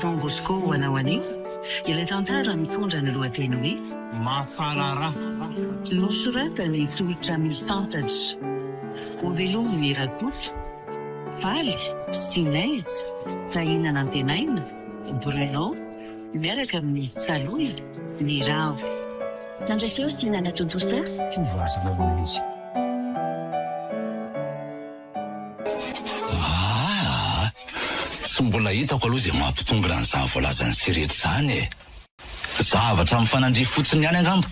Don Bosco ho anao anio, ilay tantara mitondra ny lohateny hoe mahafanara nosoratany tohitra misantatra ho velominy Rakoto, Faly, Sinaise, Tahinana Antenaina, Bruno, miaraka amin'ny Saloy, ny Ravo. Tandraikeo Sinana Tontosa? Voasa baba izy. Tsy mbola hitako aloha izay mampitongona an'izany voalazany siretra izany e. Zavatra mifanandry fotsiny ihany angamba.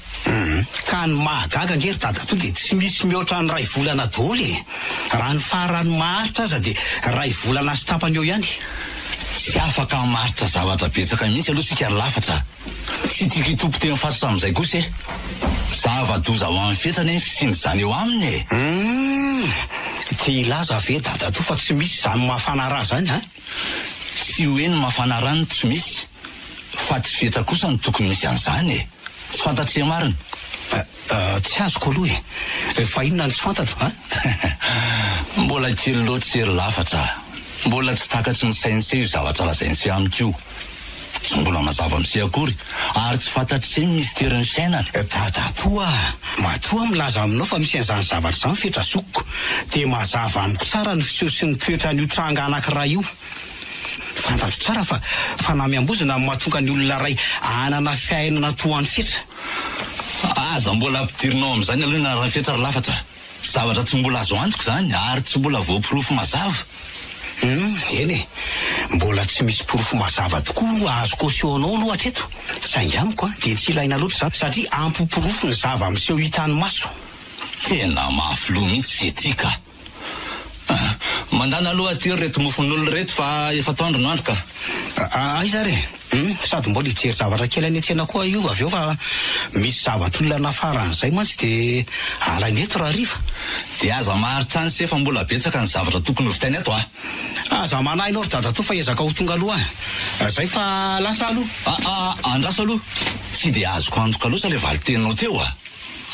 Ka ny mahagaga ngery dadato dia tsy misy mihoatra ny 2 volana daholo e. Raha ny farany maharitra aza dia 2 volana sy tapany eo ihany. Tsy afaka maritra zavatra betsaka mihitsy aloha sika lafatra. Tsy tiako hitompo teny fasotra amin'izay kosa e. Zava-doza ho amin'ny fetsany ny fisiny izany eo aminy e. Te ilaza ve dadato fa tsy misy izany mafana raha zany ha? Tsy hoe ny mafana rano tsy misy, fa tsy fetra kosa ny tokony misy an'izany e. Tsy fantatry marina. Tsy azoko aloha e. Fa inona ny tsy fantatro ha? Mbola kely loatra ery lafatra. Mbola tsy takatry ny saintsy io zavatra lazaintsy amiko. Tsy mbola mazava amin'isy akory ary tsy fantatry ny misteriny fiainana. Dadatoa, matoa milaza aminao fa misy an'izany zavatra izany fetrazokiko. Dia mazava amiko tsara ny fiseho sy ny toetra ny tranga anankiray io. Fantatro tsara fa fanamiam-bozina mahatonga ny olona ray anana fiainana toa ny fetra. Aza mbola ampidirinao amin'izany aloha na raha fetra lafatra. Zavatra tsy mbola azo antoko izany ary tsy mbola voapirofo mazava. Eny e, mbola tsy misy porofo mazava tokoa azoko asehonao aloha hatreto. Saingy amiko dia tsy ilaina loatra zany satria ampy-porofo ny zava miseho hitany maso. Tena mafilo mihitsy etika. Mandana aloha aty reto mofon'olona reto fa efa toandro no andro ka. Aiza re? Sady mbola hijery zavatra kely any an-tsena koa io avy eo fa misy zavatra olona nafaran'izay mantsy dia alainy eto raha riva. Dia aza maharitra any se fa mbola betsaka ny zavatra tokony ho vitainy eto aza manahy ianao ry dadato fa ezaka ho tonga aloha zay fa lasa aloha. Andraso aloha. Tsy dia azoko antoka loatra ilay valiteninao teo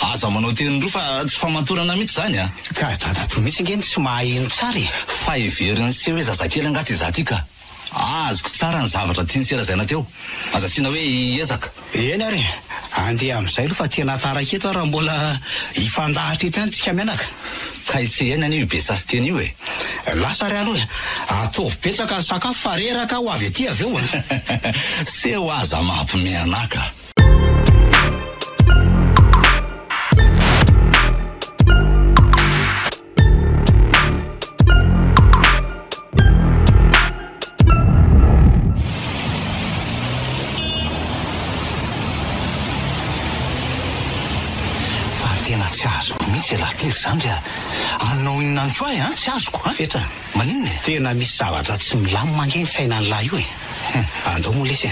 Aza manao teny roa fa tsy famatorana mihitsy zany Ka dadato mihitsy ngeny tsy maheno tsara e. Fa heveriny se hoe zazakely angaty izaho ty ka. Azoko tsara ny zavatra tiany serazaina teo. Aza siana hoe ezaka. Eny ary, andeha amin'izay aloha fa tena taraka eto raha mbola hifandahatra eto ihany tsika mianaka. Ka isehana anio be sasy teny io e. Lasa ry aloha ataovy betsaka ny sakafo fa reraka ho avy aty avy eo Se ho aza mampime anaka. Tena tsy azoko mihitsy lahately izany dia anao inona ny koa tsy azoko fetra maninona tena misy zavatra tsy milamina nge ny fiainany lahy io andao moa lesy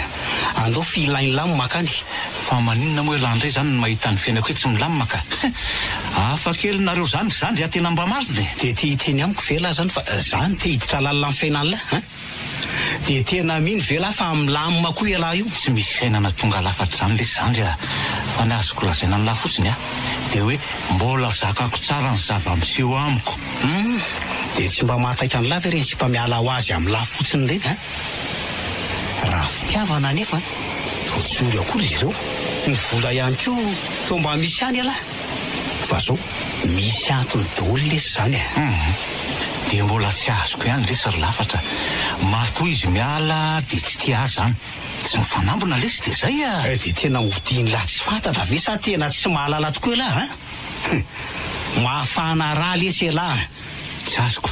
andao filainy lamina makany fa maninona moa lahy indray zany ny mahita ny fiainako hoe tsy milamina ka afa kely nareo zany dia tena mba marina dia te hiteny amiko vela zany fa zany te hiditra lalina ny fiainany lahy dia tena miny vela fa milamina koa lahy io tsy misy fiainana tonga lafatra zany lesy zany dia fa ny azoko lazaina ny lahy fotsiny dia hoe mbola zakako tsara ny zava-miseho amiko dia tsy mba mahataika ny lava ireny sy mba miala ho azy amin'ny lahy fotsiny ireny raha fitiavana nefa voatsory akory izy ireo ny vola ihany koa toa mba misy any ala fa zao misy antony daholo lesy zany dia mbola tsy azoko ihany lesy ry lafatra matoa izy miala dia tsy tia azy zany tsy mifanambona lesy dia zay dia tena hodiny lahy tsy fantatra ve sa tena tsy mahalala tokoa lahy mahafana raha lesy lahy tsy azoko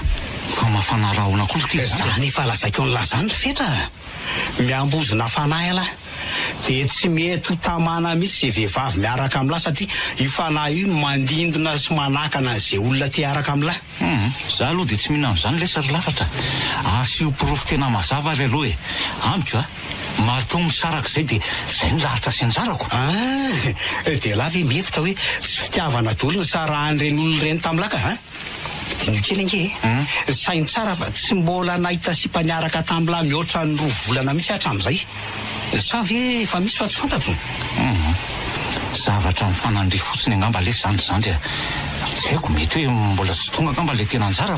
fa mahafana raha ona koa ty zany efa lazaiko ny lahy zany fetra miambozina fanahy lahy dia tsy mety ho tamana mihitsy izay vehivavy miaraka amin'ny lahy satria io fanahy io mandindona sy manakana izay olona te araka amin'ny lahy za aloha dia tsy mihina amin'izany lesy ry lafatra asio porofo tena mazava ry aloha amiko matoa misaraka izay dia izay ny lahatra sy anjarako dia lahy ve mihevitra hoe tsy fitiavana daholo ny sarahan'ireny olona ireny tamin'ny laka dino kely nge sainy tsara fa tsy mbola nahita sipaniaraka tamin'ny lahy mihoatra ny 2 volana mihitsy hatramin'izay sa ve efa misy fa tsy fantatro zavatra mifanandry fotsiny angamba lesy zany dia tsy haiko mety hoe mbola tsy tonga angamba le tena anjara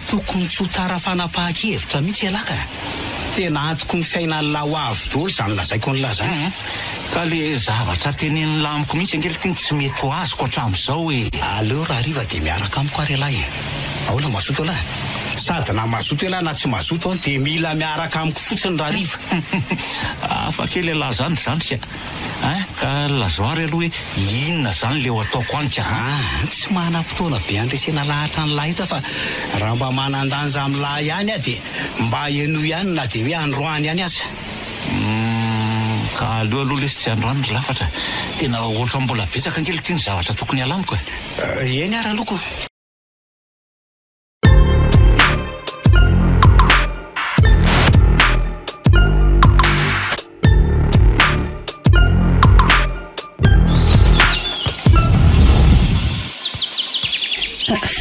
tokony tsy ho tara fanapahan-kevitra mihitsy alaka tena antoko ny fiainan'ny lahoavy daholo zany lazaiko ny lazany. Ka le zavatra tenen'ny lamiko mihitsy ankehitriny tsy mety ho azoko hatramin'izao hoe aleo raha riva dia miaraka amiko ary lahy. Ahoana mazoto lahy? Sady na mazoto lahy na tsy mazoto dia mila miaraka amiko fotsiny raha riva. Afa kely lahy zany sia. Ka lazoary aloha hoe inona zany leo ataoko anka. Tsy manam-potoana be andresena lahatra ny lahy ita fa raha mba manan-danja amin'ny lahy ihany dia mba eno ihany na dia hoe androany ihany aza. Ka aleo aloha lesy tsy androany ry lafatra. Tena ohatran'ny mbola betsaka ankehitriny ny zavatra tokony halamiko. Eny ara loko.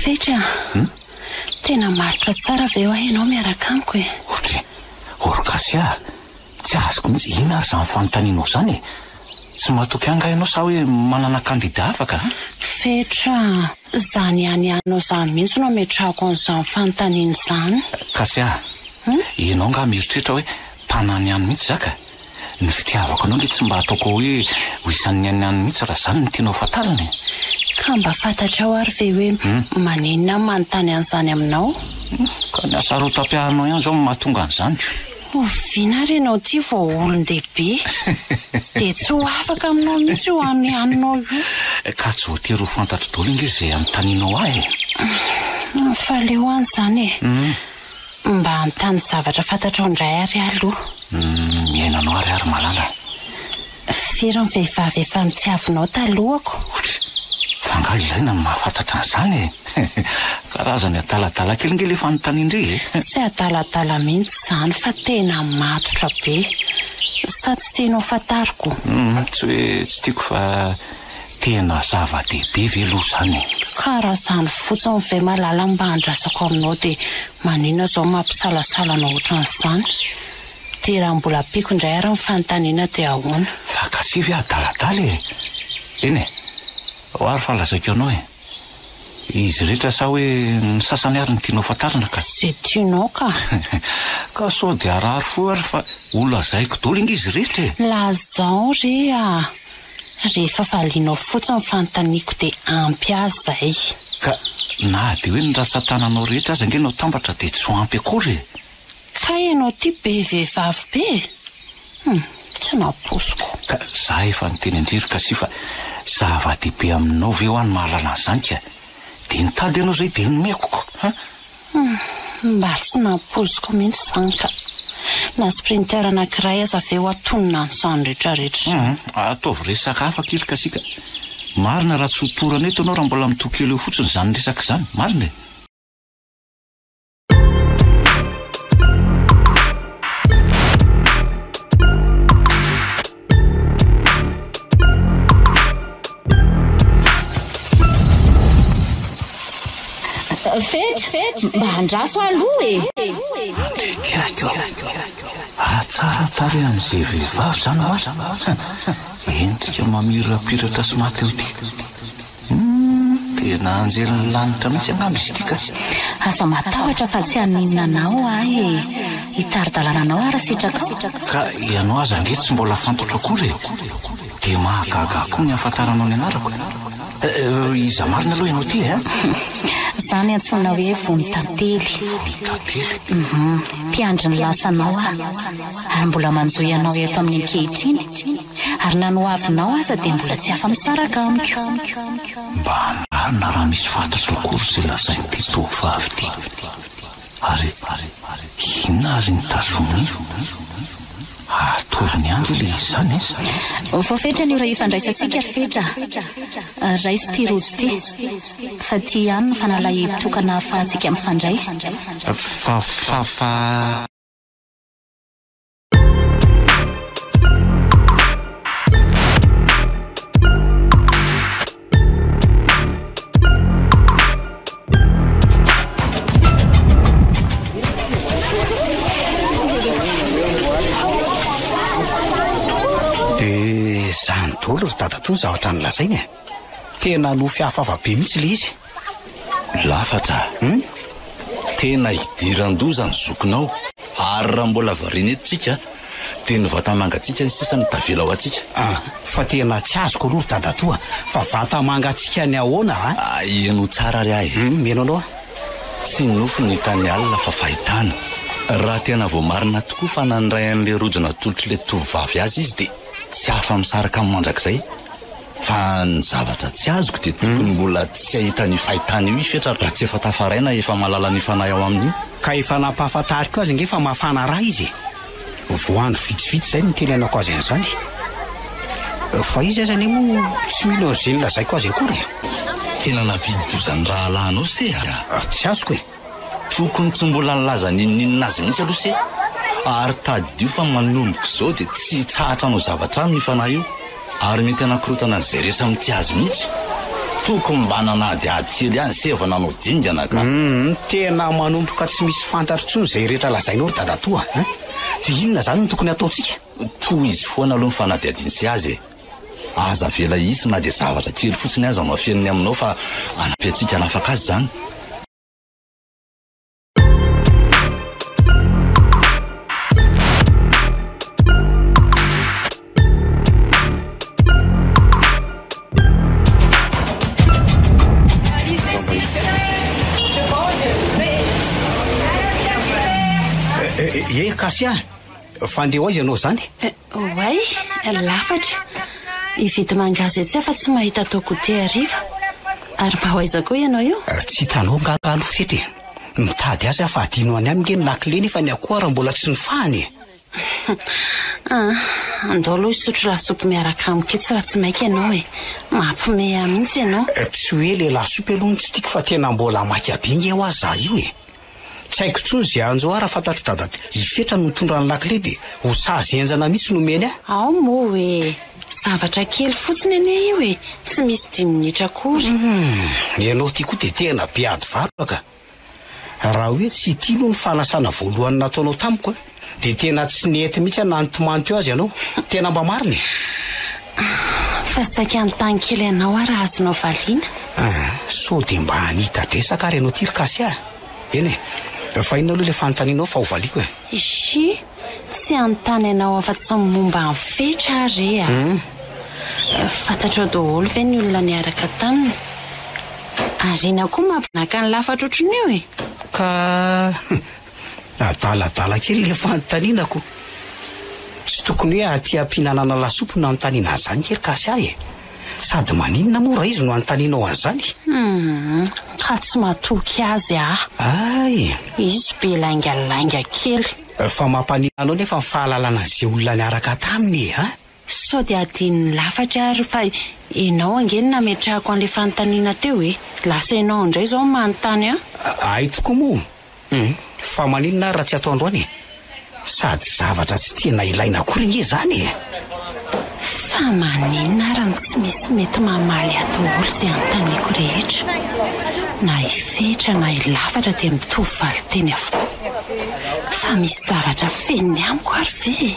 Fetra, tena maritra tsara ve ho ianao miaraka amiko e? Orkasia, tsy azoko mihitsy ina ary izany fanontanianao zany. Tsy matoky anga ianao sa hoe manana kandida afaka? Fetra, zany ihany zany mihitsy no metrahako an'izany fanontaniana izany. Kasia, ianao nga mieritreritra hoe tanany ihany mihitsy zaka. Ny fitiavako anao le tsy mba ataoko hoe ho isan'ny ihany mihitsy raha zany ny tianao fatarina. Ka mba fantatrao ary ve hoe maninona manontany an'izany aminao? Ka ny asarotam-piahanao ihany zao mahatonga an'izany. Oviana ary ianao ty vao olon-dehibe. Dia tsy ho afaka aminao mihitsy ho haninao io. Ka tsy voatery ho fantatro daholo inge izay anontanianao ahy. Fa leo any izany e. Mba anontany zavatra fantatrao indray ary aloha. Miainanao ary malala. Firy ny vehivavy efa nitiavinao talohako? Fanga ilaina ny mahafantatra an'izany e. Karazany adaladala kely nge le fanontaniandre e. Tsy adaladala mihitsy izany fa tena matotra be. Sa tsy tianao fantariko? Tsy hoe tsy tiako fa tena zava-dehibe veloha zany. Karaha izany fotsiny ve malala mba handrasako aminao dia maninona izao mampisalasala anao ohatran'izany? Dia raha mbola piko indray ary ny fanontaniana dia ahoana? Fa kasivy adaladala e. Eny e, ho ary falazaiko ianao e. Izy rehetra sa hoe ny sasany ary ny tianao fantarina ka? Izay tianao ka. Ka sao dia arary fo ary fa olazaiko daholo inge izy rehetra e. Lazao rea. Rehefa valianao fotsiny fanontaniako dia ampy azy zay. Ka na dia hoe ny rasa-tananao rehetra aza nge nao tambatra dia tsy ho ampy akory e. Ka ianao ty be vehivavy be? Tsy namposiko. Ka za efa niteny indriry kasi fa zava-dehibe aminao ve ho any mahalala an'izany ka? Dia nitady ianao zay dia nomekoko. Mba tsy namposiko mihitsy izany ka. Na sprinter anankiray aza ve ho atonina an'izany rehetrarehetra. Ataovy resaka hafa kely kasika. Marina raha tsy hotorana eto ianao raha mbola mitokely eo fotsiny izany resaka izany. Marina e. Fety, mba handraso aloha e. Tsara ian'izay vehivavy zany marina. Endrika mamirapiratra sy maty eo ty. Tena anjelin'ny lanitra mihitsy angamba izy ty ka. Aza matahotra fa tsy haninona anao ahy e. Hitari-dalana anao ary sitraka. Ka ianao aza ange tsy mbola fantatra akory e. Dia mahagaga koa ny ahafantaranao ny anarako. Iza marina aloha ianao ty e. Izany antsoina hoe vonitantely. Mpiandry ny lasanao ary mbola manjoy anao eto amin'ny ankehitriny. Ary na no avinao aza dia mbola tsy afa-misaraka amiko. Mba marina raha misy fantatra akory izay lazain'ity tovovavy ty. Ary inona ary nitazominy? Atolony andro ilay izy zany e. Vao fetra ny raha ifandraisantsika fetra. Raiso ty rojo ty. Fa ty ihany ny fanalahi-tokana ahafahantsika mifandray. Fa... Zany daholo ry dada-toy ny zavatra nolazainy e. Tena no fiafafa be mihitsy le izy. Lafatra. Tena hidiran-doza ny zokinao ary raha mbola variana etontsika dia ny vatamangatsika sisa ny tavela ao atsika. Fa tena tsy azoko aloha dadatoa fa vatamangatsika ny ahoana eno tsara ry ahy. Meno anao tsy nofo ny tany alina fa fahitana. Raha tena voamarina tokoa fa nandray an'le rojona tolotro le tovavy azy izy dia tsy hafa misaraka amin'ny mandrakizay. Fa ny zavatra tsy azoko dia tokony mbola tsy ahita ny fahitana io ifetra raha tsy efa tafaraina efa malala ny fanahy ao amin'io. Ka efa nampahafantariko azy nge fa mafana raha izy. Voandro vitsivitsy zay ny tenenako azy an'izany. Fa izy azany moa tsy mila izay lazaiko azy akory. Tena nampidozany rahalahynao se tsy azoko e. Tokony tsy mbola nilaza ninninina azy mihitsy aloha se. Ary tadio fa manomboka izao dia tsy tsahatra anao zavatra amin'ny fanahy io. Ary mety anakorotana an'izay rehetra amin'ity azy mihitsy. Tokony mba nanadiady kely any se efa nanao dingana ka. Tena manomboka tsy misy fantatro intsony izay rehetra lazainao ry dadatoa. Dia inona zany no tokony ataontsika? Toy izy foana aloha ny fanadiadiany sy azy e. Aza vela isy na dia zavatra kely fotsiny aza no afeniny aminao fa anampy antsika hanafaka azy zany. Kasia, fandeho aiza ianao zany? Oay, lafatra. Ividy mangazy etsy fa tsy mahita tao goûter hariva. Ary mba hoaiza koa ianao io? Tsy hitanao ngalo fety. Mitady azy fa adino any amin'ny ny lakile nefa ny akoha raha mbola tsy nifahany. Andao aloha isotro lasopy miaraka amikitsy raha tsy maika ianao e. Mampime mihitsy ianao. Tsy hoe le lasopy aloha tsy tiako fa tena mbola maika be nge ho azy za io e. Tsy haiko tsony izay anjo raha fantatro dadato ifetra no mitondra ny lakile dia ho sazy enjana mihitsy nomeny a. Ao moa hoe zavatra kely fotsiny ane io e. Tsy misy 10 minitra akory. Ianao ty koa dia tena be ady varoka. Raha hoe tsy tilo ny fanasana voalohany nataonao tamiko dia tena tsy nety mihitsy nantomanto azy ianao. Tena mba mariny. Fa saika an-tany kely ianao raha azonao valiana. So dia mba hanita dresaka ary ianao ty Kasia. Eny e, fa inona aloha le fanontanianao fa ho valiako e. Ishi, tsy anontany ianao afa-tsy momba ny fetra ary fantatrao daholo ve ny olona niaraka taminy. Ary ina koa mampinaka ny lafatra ohatran'io e. Ka adaladala kely le fanontanianako. Tsy tokony hoe aty ampihinanana lasopy no anontaniana an'izany kely Kasia e. Sady maninona moa raha izy no anontanianao an'izany? Ka tsy matoky azy Ay, izy be laingalainga kely. Fa mampanino nefa ny fahalalana izay olona niaraka taminy Sao dia adiny lafatra ary fa ianao angeny nametrahako an'le fanontaniana teo e. Lasa ianao indray zao manontany Ay tokoa moa. Fa maninona raha tsy atao androany e. Sady zavatra tsy tena ilaina akory nge zany e. Fa maninona raha tsy misy mety mamaly atao olo izay anontaniako rehetra. Na ifetra na ilafatra dia mitovy valiteny avokoa. Fa misy zavatra feniny amiko ary ve?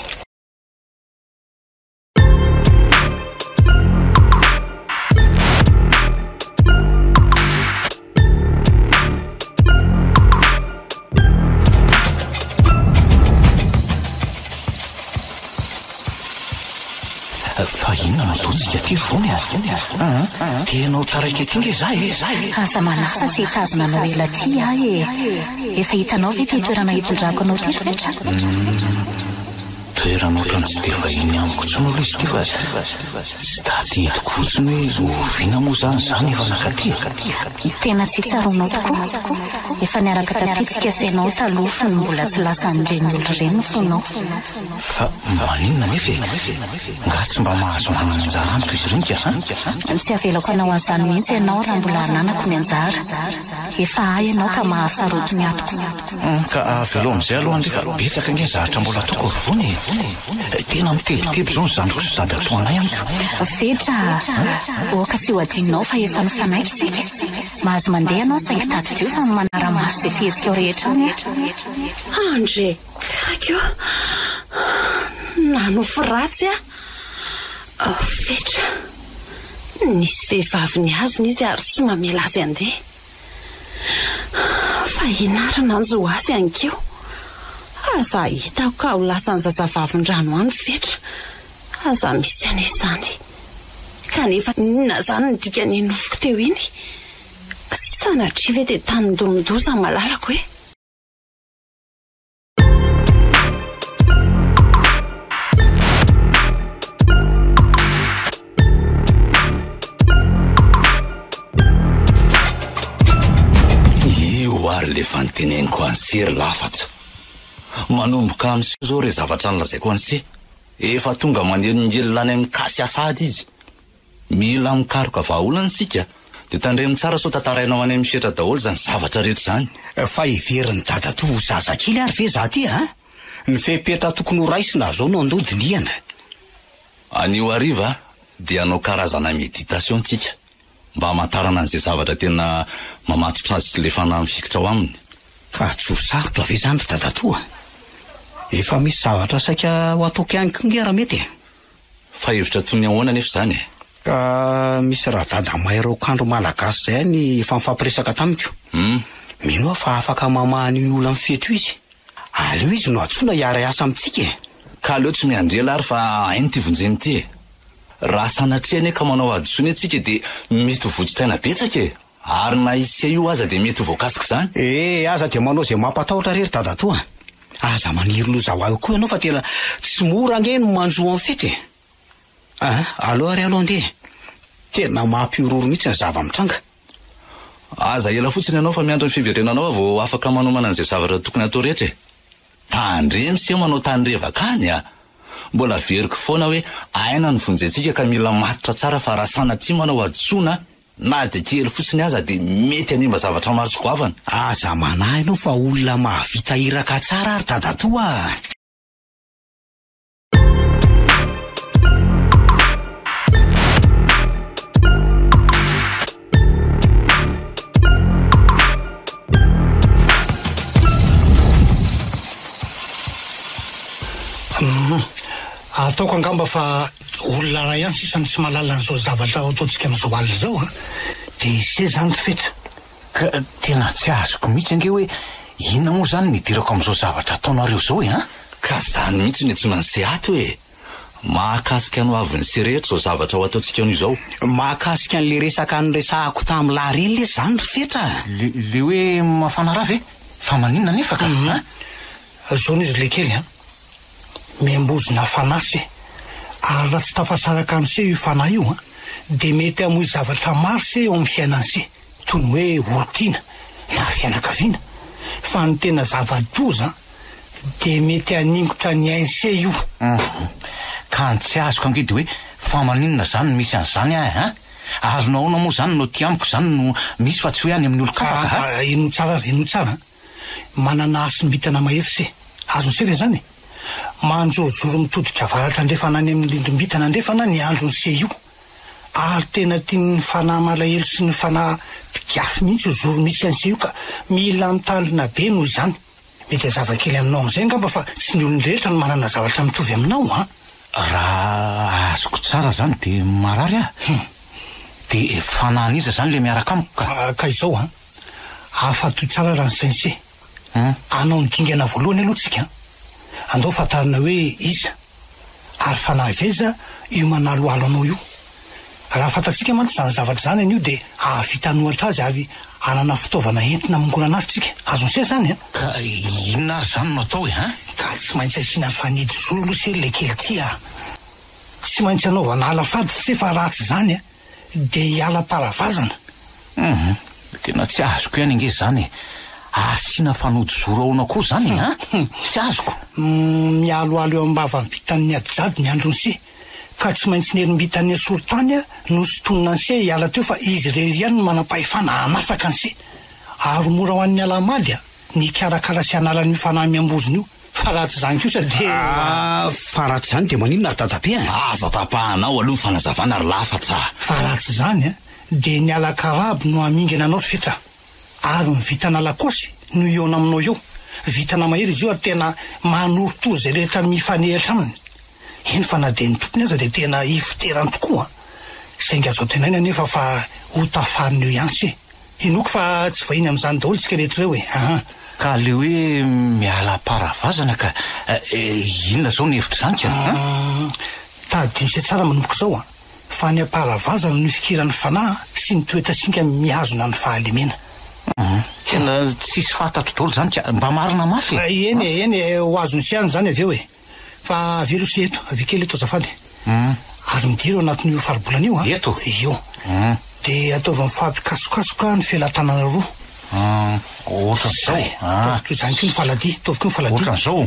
Fa inona no ataontsika ty vony tenao taraiky ety nge zay Aza manafa tsy hitazona anao ela ty efa hitanao ve ty toerana hitondrako anao ty fetra? Toerana ohatrany tsy dia vahiny amiko tsony aloha izy ty fa tsy tady hitako fotsiny hoe oviana moa zany efa nakaty. Tena tsy tsaronao tokoa. Efa niaraka tatitsika sainao taloha fa mbola tsy lasa nireny olo reny fonao. Fa maninona nefa nga tsy mba mahazo manana anjara amiko izy reny ka Tsy avelako anao an'izany mihitsy ianao raha mbola ananako ny anjara. Efa ay ianao ka mahasaroto ny atoko. Ka avelo amin'izay aloha andrefa betsaka nge zahatra mbola toko vony. Tena mitebiteby zao ny zandriko sy sady atao anay amiko. Fetra, oka tsy ho adinonao fa efa nifanaiky tsika. Mahazo mandeha ianao saingy tady teo fa manara-maso izay fihetsika rehetra Andre, kakio nanofo ratsy fetra. Nisy vehivavy ny azony izy ary tsy mamela azy andeha. Fa inarana anjo azy ankeo. Aza hitako ka ho lasan'ny zazavavin-drano any fetra. Aza misy an'izany. Kanefa inona zany ny dikany nofoko teo iny? Sanatria ve dia tany ndomondoza malalako hoe? Io ary le fanoteneniko ansery lafatra. Manomboka amin'izao zao re zavatra nolazaiko anse. Efa tonga manelingely mikasy asady izy. Mila mikaroka vahaolana sika. Dia tandremo tsara sao tantarainao any amin'ny fetra daholo zany zavatra rehetra zany. Fa iverin'ny dadato zazakely ary ve za ty a? Ny fepetra tokony ho raisina zao no andodiniana. Anio hariva dia anao karazana méditation tsika. Mba hamantarana an'izay zavatra tena mamatotra azy sy le fanahy mifikitra ao aminy. Ka tsy ho sarotra ve zany dadato a? Efa misy zavatra saika ho ataoko ihany koa nge raha mety. Fa hevitra toy ny ahoana nefa zany e? Ka misy radada maherakandro malagasy zay ny efa mifampiresaka tamiko. Mino fa afaka mamahany olona mifeto izy. Aleo izy no atsoina hiara asa amintsika e. Ka aleo tsy miandrela ary fa ainy ty vonjeny ty e. Raha sanatria ane ka manao adosony atsika dia mety ho votsitaina betsaka e. Ary na isika io aza dia mety ho voakasika zany. Aza dia manao zay mampatahotra rery dadato a. Aza maniry loza ho aho koa ianao fa tena tsy mora ange no manjo amin'ny fety e. Aloha ary aloha andeha. Tena mampiororo mihitsy ny zava-mitranga. Aza ela fotsiny ianao fa miandro ny fiverenanao vao afaka manomana an'izay zavatra tokony atao rehetra e. Tandremo sy manao tandrevaka any a. Mbola veriko foana hoe aina ny vonjentsika ka mila matotra tsara fa raha sanatria manao adosona na dia kely fotsiny aza dia mety hanimba zavatra maro sokoavana. Aza manahy ianao fa olona mahavita iraka tsara ary dadato a. Ataoko angamba fa olona ray ihany sisa tsy mahalala an'izao zavatra ataontsika amin'izao alina izao a. Dia se zany fetra. Ka tena tsy azoko mihitsy ange hoe inona moa zany nidirako amin'izao zavatra ataonareo zao e Ka zany mihitsy ny antsona ny seato e. Mahakasika no avy ny se rehetra zao zavatra ho ataontsika an'io izao. Mahakasika an'le resaka nyresahako tamin'ny lahireny le zany ry fetra. Le hoe mafana raha ve? Fa maninona nefa ka? Zao izy le kely a. Miambozina fanasy ary raha tsy tafasaraka amin'se io fanahy io a dia mety hamoy zavatra maro se eo amin'ny fiainan'se toy ny hoe orotiana na fianakaviana. Fa ny tena zava-doza dia mety haningotra ny ain'se io. Ka tsy azoko ange dia hoe fa maninona zany misy an'izany ahy ary nahoana moa zany no ty amiko zany no misy fa tsy hoe any amin'ny olo-kafaka. Ino tsara manana asy ny bitana mahery se azony se ve zany manjorojoro mitodika avaratra andrefana any amin'ny lindrom-bitana andrefana ny androny se io ary tena tiany fanahy malahelo sy ny fanahy mpiafy mihitsy zoro mihitsy an'se io ka mila mitandrina be noho izany. Mety zavakely aminao amin'izay angamba fa tsy ny olon-drehetra no manana zavatra mitovy aminao a. Raha azoko tsara zany dia marary dia fanahaniza zany le miaraka amiko ka izao afatoy tsara raha nysainy se anao nydingana voalohany aloha tsika andao fatarina hoe iza ary fanahy veza io manaloalo anao io. Raha fantatsika mantsy zany zavatra zany an'io dia ahavitanohatra azy avy anana fitaovana entina mongorana azy tsika azonse zany Ka inona ary zany no atao ka tsy maintsy asiana fanidy zoro aloha se le kely ty tsy maintsy anaovana alafady se fa raha tsy zany dia hiala-paravazana. Tena tsy azoko ihany ange zany asiana fanody zoro aona koa zany tsy azoko. Mialoalo eo ambava mbitan'ny adijady ny androny se ka tsy maintsy nerim-bitan'ny asorotany no sitonina an'se hiala teo fa izy rery ihany no manam-pahefana hanafaka an'se ary mora ho an'ny alamady ny karakara sy analan'io fanahy miamboziny io. Fa raha tsy zany kosa dia fa raha tsy zany dia maninona ary dadabe aza tapahanao aloha ny fanazavana ary lafatra. Fa raha tsy zany dia ny alakarabo no hamingana anao fetra ary ny vitana lakosy no iona aminao eo. Vitana mahery izy io ary tena manorotory zay rehetra mifanehitra aminy. Eny fa na dia ny tompony aza dia tena ifiterany tokoa saingy azo tenaina nefa fa ho tafariny eo ihany se. Inoko fa tsy vahiny amin'izany daholo tsika rehetra ireo ka le hoe miala paravazana ka inona zao ny hevitra zany ka tadinisa tsara manomboka zao a fa ny aparavazana no fikirany fanahy sy ny toetatsinga mihazona ny fahalemena tena tsisy fantatro daholo zany ka mba marina mafy eny ho azony sy any zany avy eo fa avelo sy eto avikely eto azafady ary midiro anatin'io faribolana io eto io de ataovy mifampikasokasoka ny fialan-tanana roa ohatran'izay zany ko ny faladi ataovy ko ny faladi ohatran'izao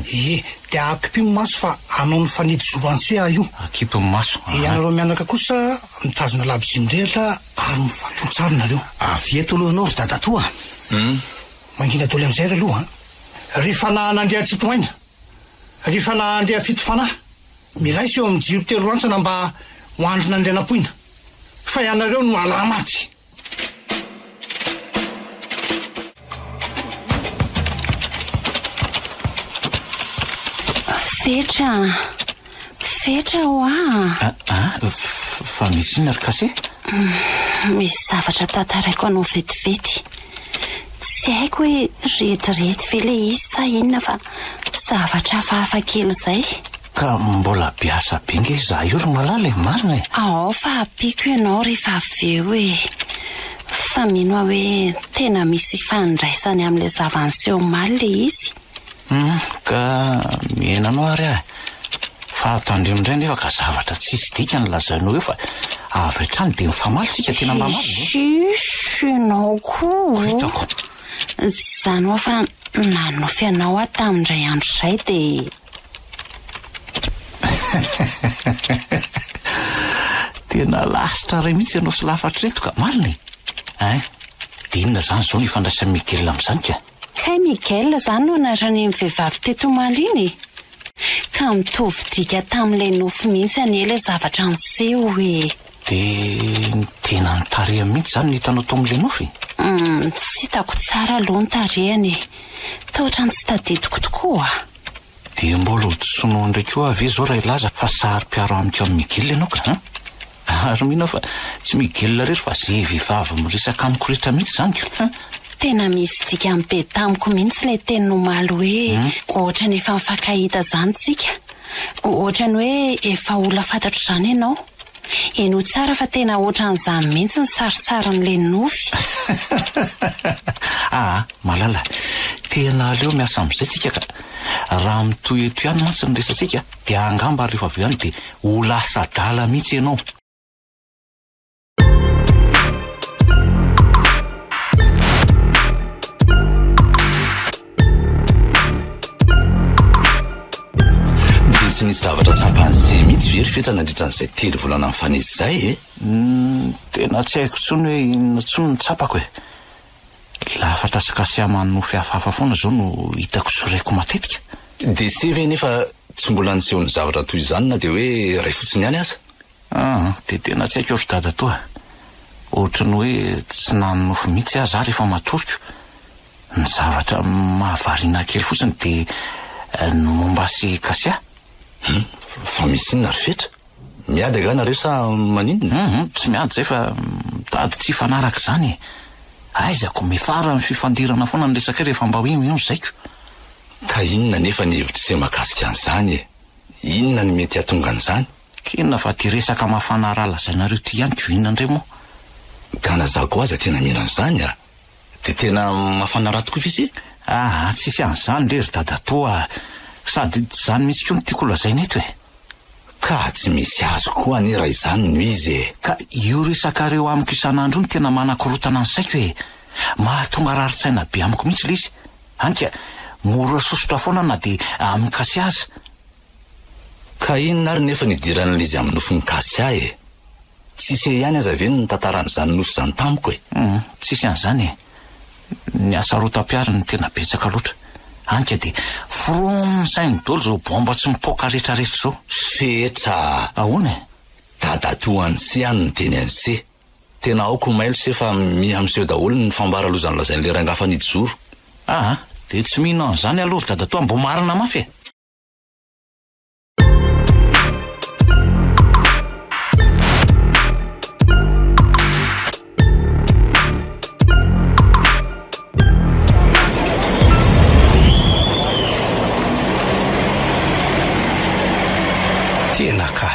de akipimo maso fa anao ny fanidy zoantsy io akipimo maso ianareo mianaka kosa mitazona labizimindrehatra ary mifatontsary nareo avy eto aloha anao ry dadatoa mangina doly am'izay ry aloha rehefa nandeha tsitoaina rehefa nandeha fito fanahy miraisy eo amin'ny jiro telo rantsana mba hoandro nandeha nampoina fa ianareo no ala maty fetra ho fa misy ina ry kase misy zavatra tantaraiko anao vetivety tsy haiko hoe retirety ve le izy sa inona fa zavatra hafahafa kely zay ka mbola biasa be nge za io ry malala marina ao fa apiko ianao rehefa aveo fa mino hoe tena misy fandraisany amin'le zavanseho maly le izy ka mienanao ary fa tandremindray nefa ka zavatra tsisy dika ny lazainao eo fa avy hatrany de mifamalytsika tena mamaly enao koa hitako zany hoa fa nanofy anao a tamindray andro zay de tena lasitra ray mihitsy ianao sy lafatreto ka mariny de inona zany zao ny ifandraisan'ny Miguel am'izany ka Miguel zany no anarany mivehivavy teto maly iny ka mitovy dika tam'ilay nofy mihitsy an'ela zavatra niseho de tena nitareha mihitsy zany nitanao to am'ilay nofy tsy hitako tsara aloha ny tarehany totra ny tsy tadidiko tokoa de mbola hodisonao ndraiky eo ave zao raha ilaza fa sary-piaro amiko amin'ny Miguel ianao ka ary mihina fa tsy Miguel rery fa zay vehivavy miresaka amiko rehetra mihitsy zany ko tena misy dika mibe tamiko mihitsy ilay teny nomaly hoe ohatrany efa mifankahita zany tsika ohatrany hoe efa olona fantatro zany ianao eno tsara fa tena ohatran'izany mihitsy ny saritsaran'le nofy malala tena aleo miasa am'izay tsika ka raha mitoeto ihany mantsy ny resatsika de angamba rehefa avy ihany de ho lasa dala mihitsy ianao tsy nisy zavatra tsampany mihitsy very fetra nandritran'izay telo volana mifanesy zay tena tsy haiko tsony hoe inona tsony ny tsapako lafatra sakasy manofy hafahafa foana zao no hitako soraiko matetika de se ve nefa tsy mbola nisehony zavatra toy izany na de hoe ray fotsiny ihany aza de tena tsy haiko ry dada toa ohatrany hoe tsy nanofy mihitsy aza rehefa matoriko ny zavatra mahavariana kely fotsiny de ny momba sy kasia fa misy inona ry fetra miady aganareo sa maninona tsy miady zay fa tady tsy fanaraka zany aizako mifara ny fifandirana foana ny resaka rehefa mba hoe mino zaiko ka inona nefa ny hevitra se mahakasika an'izany inona ny mety hatonga an'izany kinona fa ty resaka mafanara lazainareo ty ihany ko inona ndray moa ka nazako aza tena mino an'izany de tena mafanara tokoa fisy tsisy an'izany rery dada toa sady zany misy koa ny tiako lazaina eto ka tsy misy azo koa ane raha izany no izy ka io resakareo amiko isan'andro ny tena manakorotana ny saiko mahatonga raritsaina be amiko mihitsy le izy anka mora sosotra foana na de amin'ny kasy aza ka inona ary nefa nidiran'le izy amin'ny nofo ny kasy tsisy ihany aza ve ny tantaran'izany nofo zany tamiko tsisy an'izany ny asa rotam-piary ny tena betsaka loatra anka de foroniny sainy dolo zao bomba tsy mipoka rehetrarehetra zao fetra ahoana dadatoany sy any ny teny an'se tena aoko mailo se fa miha miseho daholo ny fambara lozany lazain'le rangafanidy zoro de tsy mino an'izany aloha dadatoa mbo marina mafy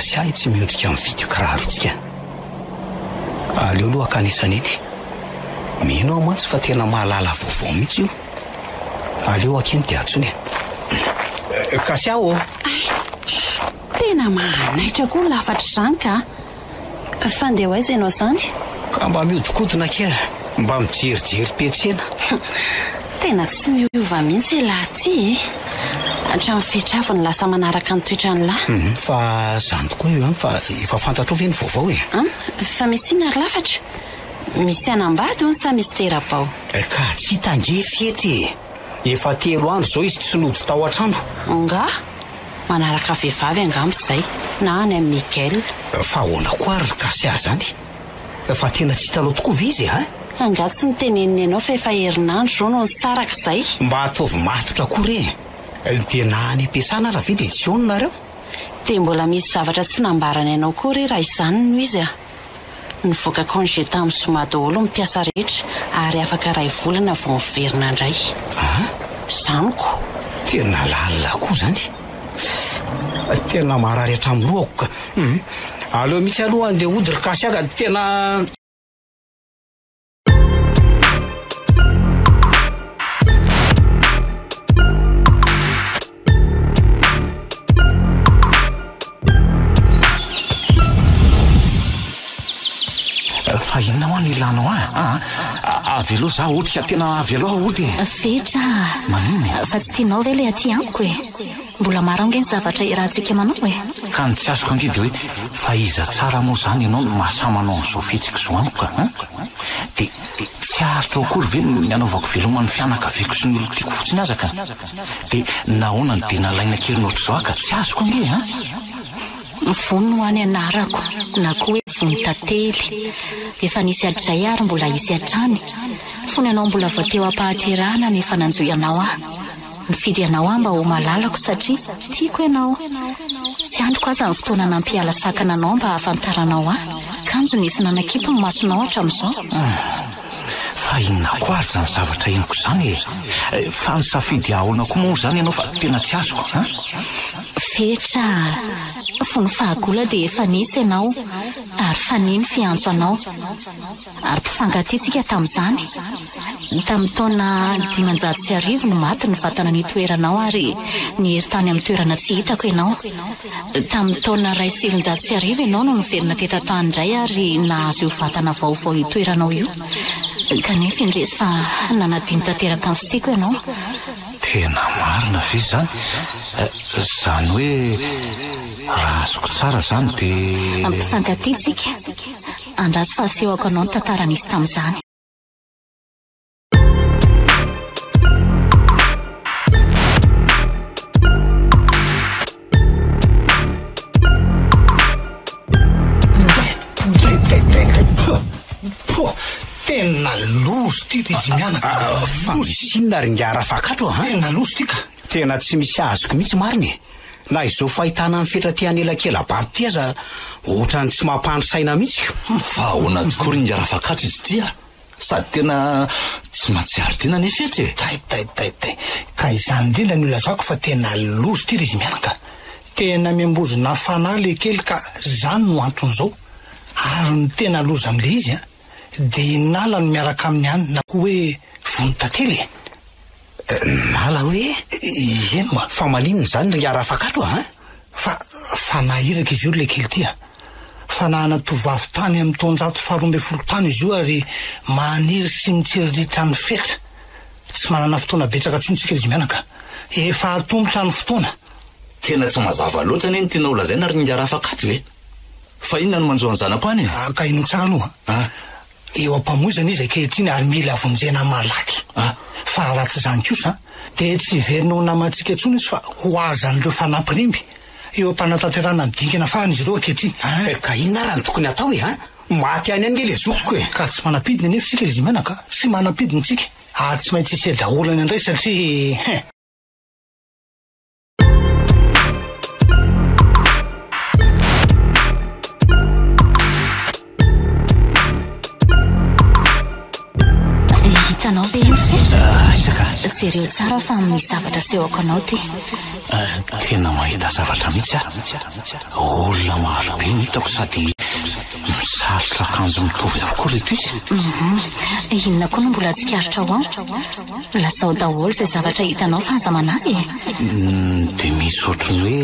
Kasia tsy miondrika amin'ny video kiraro itsika. Aleo aloha akanisany eny. Mino aho mantsy fa tena mahalala vaovao mihitsy io. Aleo akeny dia atsony. Kasia o. Tena mahanaitra koa ny lafatra izany ka. Fandeha hoaiza ianao zany? Ka mba miodikodina kely, mba mijerijery petsena. Tena tsy miova mihitsy lahy ty. Hatrany fitrafony lasa manaraka ny toetrany lahy. Fa zany tokoa io fa efa fantatro ve ny vaovao e? Fa misy iny ary lafatra. Misy anambady ho ny sa misy terabao. Ka tsy tangefy ety. Efa 3 andro zao izy tsy lody tao an-trano. Nga? Manaraka vehivavy angamba izay. Na any amin'ny Miguel. Fa ahoana koa ary Kasia zany? Fa tena tsy hitanao tokoa ve izy ha? Angaha tsy niteneniny ianao fa efa herinandro zao no nisaraka izay. Mba ataovy matotra koa dia na any am-piasana raha ve dia tsy ononareo? Dia mbola misy zavatra tsy nambarany ianao koa raha izany no izy a. Nivoaka congé tamin'ny zoma daholo mipiasa rehetra ary afaka 2 volana vao miverina indray. Zaniko. Tena lalina koa zany. Tena marary hatramin'ny lohako ka. Aleo mihitsy aloha andeha hodry Kasia ka tena... Fa inona ho any ilanao avy aloha za ohatra tena avy aloha ody. Fetra. Manino? Fa tsy tianao ve le aty amiko e? Mbola maro ange ny zavatra irahantsika manao e? Ka ny tsy azoko ange dia hoe fa iza tsara moa zany ianao no mahasamanao an'izao fihetsika zao amiko ka. Dia tsy aharitra akory ve mianaovako veloma ny fianakaviako sy ny olo tiako fotsiny aza ka. Dia nahoana ny dia nalaina kely nohatr'izao ka tsy azoko ange Vono ho any anarako na koa hoe vono tantely. Efa nisy adray ary mbola isy hatrany. Fony ianao mbola voateo ampahaterahana nefa nanjoy anao Nifidy anao mba ho malalako satria tiako ianao. Tsy androko aza ny fotoana nampiala sakana anao mba hafantaranao kanjo nisy nanakipo ny masonao hatramin'izao. Fa inona koa ary zany zavatra eniko zany fa ny safidy ahona koa moa zany ianao fa tena tsy azoko. Fetra, fony fahagola dia efa nisy ianao ary faniny fiantso anao. Ary mpifangatitsika tamin'izany. Tamin'ny taona 510 no maty ny vatana nitoeranao ary nihery tany amin'ny toerana tsy hitako ianao. Tamin'ny taona 710 ianao no niverina tetatany indray ary nahazo io vatana vaovao itoeranao io. Kanefa indresy fa nanadino tanteraka ny fisiako ianao. Tena marina ve zany? Zany hoe raha azoko tsara zany dia... Ampifangatitsika, andraso fahasehoko anao ny tantara nisy tamin'izany. Tena loso ty izy mianaka. Fa misinona ry ngiara fakato Tena loso ty ka. Tena tsy misy azoko mihitsy mariny. Na izao fahitana ny fetratehany elakelabary ty aza ohatrany tsy mampandro saina mihitsy. Fa ahoana tokoa ry ngiara fakato izy ty sady tena tsy mahatsiaro tena nefa etsy Tay. Ka izany indrindra ny olazako fa tena loso ty izy mianaka. Tena miambozona fanahy le kely ka zany no anton'izao. Ary ny tena loza amin'le izy dia nala no miaraka amin'ny any na koa hoe vono tantely. Nala hoe? Eny moa. Fa maninona zany ry ngiara fakato Fa nahiraka izy io le kely ty Fa nahana tovavy tany amin'ny taonjato 12 tany izy io ary maniry sy mitsiriritra ny fetra. Tsy manana fotoana betsaka tsontsika izy mianaka. Efa atombotra ny fotoana. Tena tsy mazava loatra ny tiana olazaina ry ngiara fakato ve? Fa inona no manjoa ny zanako any Ka ino tsara aloha eo ampamoizana izy ankehitriny ary mila avonjena malaky. Fa raha tsy zany kosa dia tsy verina ho namatsika intsony izy fa ho azan'ireo fanampiremby. Eo ampanatanterana ny dingana fahany izy ireo ankehitriny. Ka inona raha ny tokony atao maty any ange le zokoko Ka tsy manapidina nefa sika izy menaka. Tsy manapidina tsika. Tsy maintsy isy dahorana indray satria Hitanao ve io fetra? jereo tsara fa amin'ny zavatra sehoko anao ty. Tena mahita zavatra mihitsy olona marobe hitako sady misalotra akanjo mitovy avokoa reto izy. Inona koa no mbola tsikaritra ao lasao daholo izay zavatra hitanao fa aza manazy. Dia misy ohatrany hoe